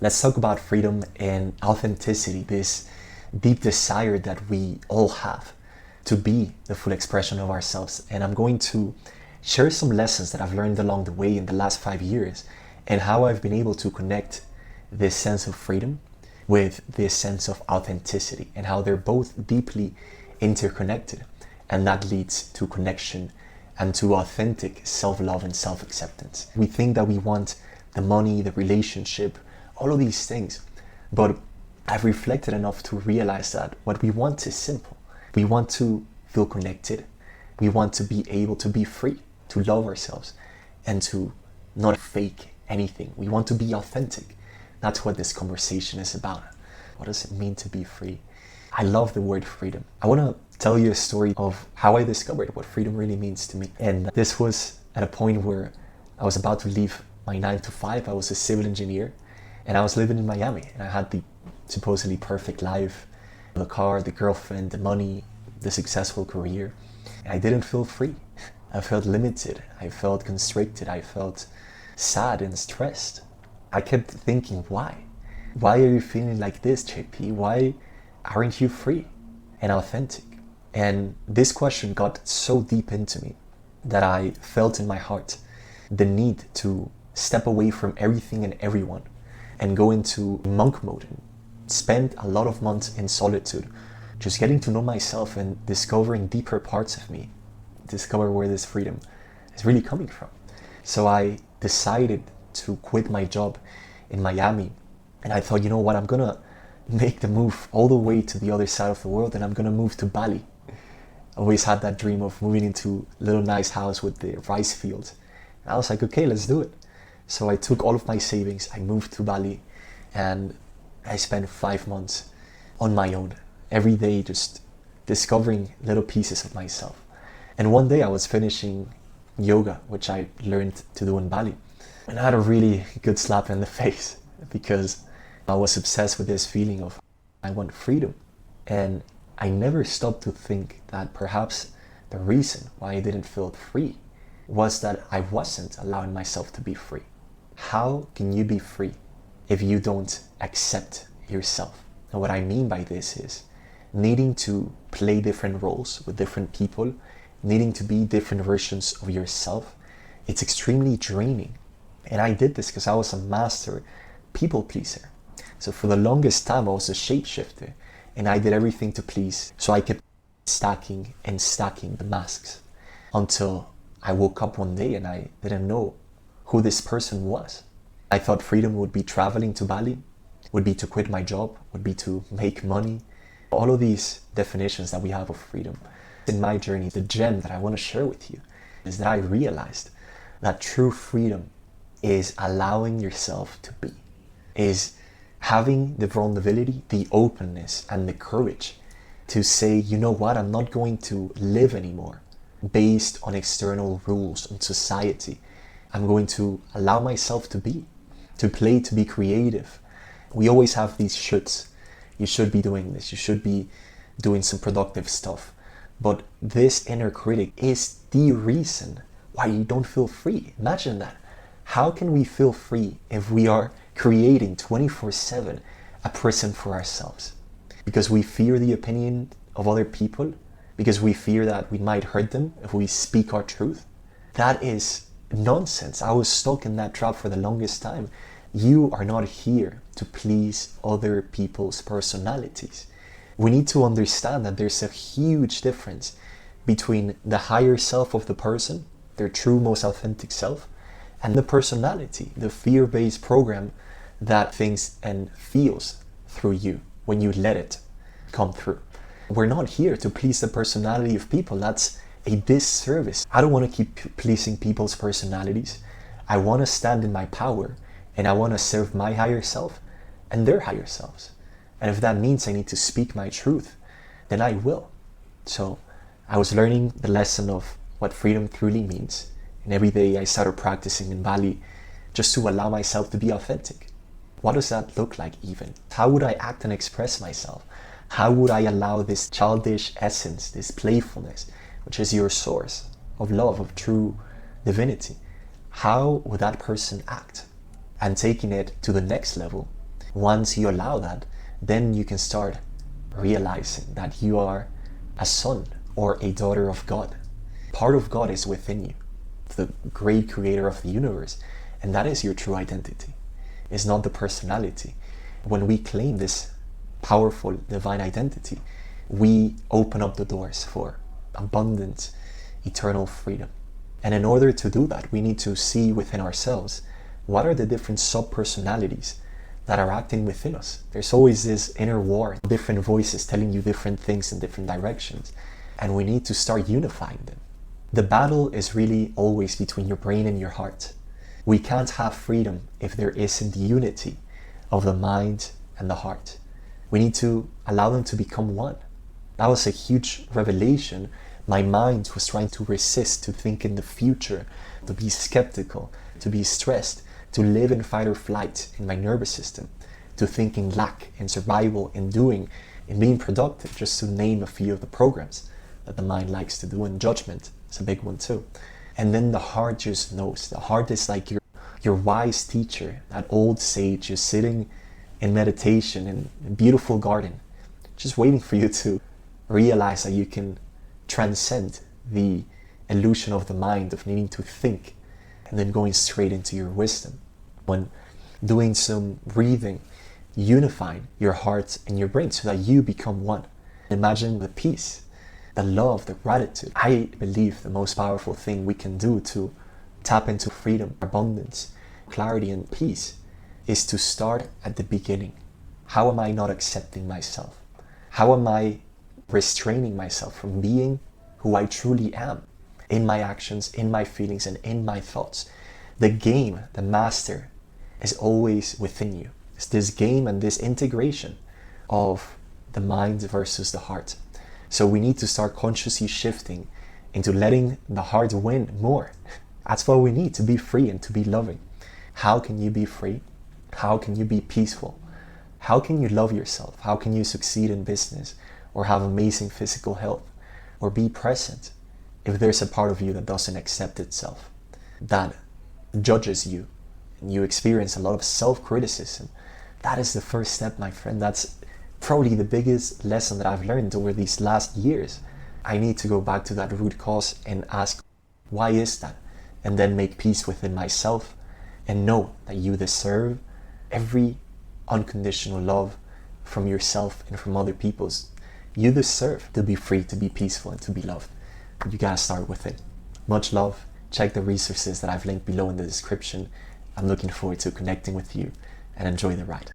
Let's talk about freedom and authenticity, this deep desire that we all have to be the full expression of ourselves. And I'm going to share some lessons that I've learned along the way in the last 5 years and how I've been able to connect this sense of freedom with this sense of authenticity and how they're both deeply interconnected. And that leads to connection and to authentic self-love and self-acceptance. We think that we want the money, the relationship, all of these things. But I've reflected enough to realize that what we want is simple. We want to feel connected. We want to be able to be free, to love ourselves, and to not fake anything. We want to be authentic. That's what this conversation is about. What does it mean to be free? I love the word freedom. I want to tell you a story of how I discovered what freedom really means to me. And this was at a point where I was about to leave my 9 to 5. I was a civil engineer and I was living in Miami, and I had the supposedly perfect life, the car, the girlfriend, the money, the successful career. And I didn't feel free. I felt limited. I felt constricted. I felt sad and stressed. I kept thinking, why? Why are you feeling like this, JP? Why aren't you free and authentic? And this question got so deep into me that I felt in my heart the need to step away from everything and everyone and go into monk mode and spend a lot of months in solitude, just getting to know myself and discovering deeper parts of me, discover where this freedom is really coming from. So I decided to quit my job in Miami, and I thought, you know what, I'm gonna make the move all the way to the other side of the world, and I'm gonna move to Bali. I always had that dream of moving into a little nice house with the rice fields. And I was like, okay, let's do it. So I took all of my savings, I moved to Bali, and I spent 5 months on my own, every day just discovering little pieces of myself. And one day I was finishing yoga, which I learned to do in Bali. And I had a really good slap in the face because I was obsessed with this feeling of I want freedom. And I never stopped to think that perhaps the reason why I didn't feel free was that I wasn't allowing myself to be free. How can you be free if you don't accept yourself? And what I mean by this is needing to play different roles with different people, needing to be different versions of yourself. It's extremely draining. And I did this because I was a master people pleaser. So for the longest time I was a shapeshifter and I did everything to please. So I kept stacking and stacking the masks until I woke up one day and I didn't know who this person was. I thought freedom would be traveling to Bali, would be to quit my job, would be to make money. All of these definitions that we have of freedom. In my journey, the gem that I want to share with you is that I realized that true freedom is allowing yourself to be, is having the vulnerability, the openness, and the courage to say, you know what, I'm not going to live anymore based on external rules and society. I'm going to allow myself to be, to play, to be creative. We always have these shoulds. You should be doing this. You should be doing some productive stuff. But this inner critic is the reason why you don't feel free. Imagine that. How can we feel free if we are creating 24/7 a prison for ourselves? Because we fear the opinion of other people? Because we fear that we might hurt them if we speak our truth? That is nonsense. I was stuck in that trap for the longest time. You are not here to please other people's personalities. We need to understand that there's a huge difference between the higher self of the person, their true, most authentic self, and the personality, the fear-based program that thinks and feels through you when you let it come through. We're not here to please the personality of people. That's a disservice. I don't want to keep pleasing people's personalities. I want to stand in my power and I want to serve my higher self and their higher selves. And if that means I need to speak my truth, then I will. So I was learning the lesson of what freedom truly means. And every day I started practicing in Bali just to allow myself to be authentic. What does that look like even? How would I act and express myself? How would I allow this childish essence, this playfulness, which is your source of love, of true divinity? How would that person act? And taking it to the next level, Once you allow that, then you can start realizing that you are a son or a daughter of God. Part of God is within you, the great creator of the universe, and that is your true identity. It's not the personality. When we claim this powerful divine identity, we open up the doors for abundant, eternal freedom. And in order to do that, we need to see within ourselves what are the different sub-personalities that are acting within us. There's always this inner war, different voices telling you different things in different directions, and we need to start unifying them. The battle is really always between your brain and your heart. We can't have freedom if there isn't unity of the mind and the heart. We need to allow them to become one. That was a huge revelation. My mind was trying to resist to think in the future, to be skeptical, to be stressed, to live in fight or flight in my nervous system, to think in lack, in survival, in doing, in being productive, just to name a few of the programs that the mind likes to do, and judgment is a big one too. And then the heart just knows. The heart is like your wise teacher, that old sage just sitting in meditation in a beautiful garden, just waiting for you to realize that you can transcend the illusion of the mind of needing to think and then going straight into your wisdom. When doing some breathing, unifying your heart and your brain so that you become one. Imagine the peace, the love, the gratitude. I believe the most powerful thing we can do to tap into freedom, abundance, clarity, and peace is to start at the beginning. How am I not accepting myself? How am I restraining myself from being who I truly am in my actions, in my feelings, and in my thoughts? The game, the master, is always within you. It's this game and this integration of the mind versus the heart. So we need to start consciously shifting into letting the heart win more. That's what we need to be free and to be loving. How can you be free? How can you be peaceful? How can you love yourself? How can you succeed in business or have amazing physical health or be present if there's a part of you that doesn't accept itself, that judges you, and you experience a lot of self-criticism? That is the first step, my friend. That's probably the biggest lesson that I've learned over these last years. I need to go back to that root cause and ask, why is that? And then make peace within myself and know that you deserve every unconditional love from yourself and from other people's. You deserve to be free, to be peaceful, and to be loved. But you gotta start with it. Much love. Check the resources that I've linked below in the description. I'm looking forward to connecting with you, and enjoy the ride.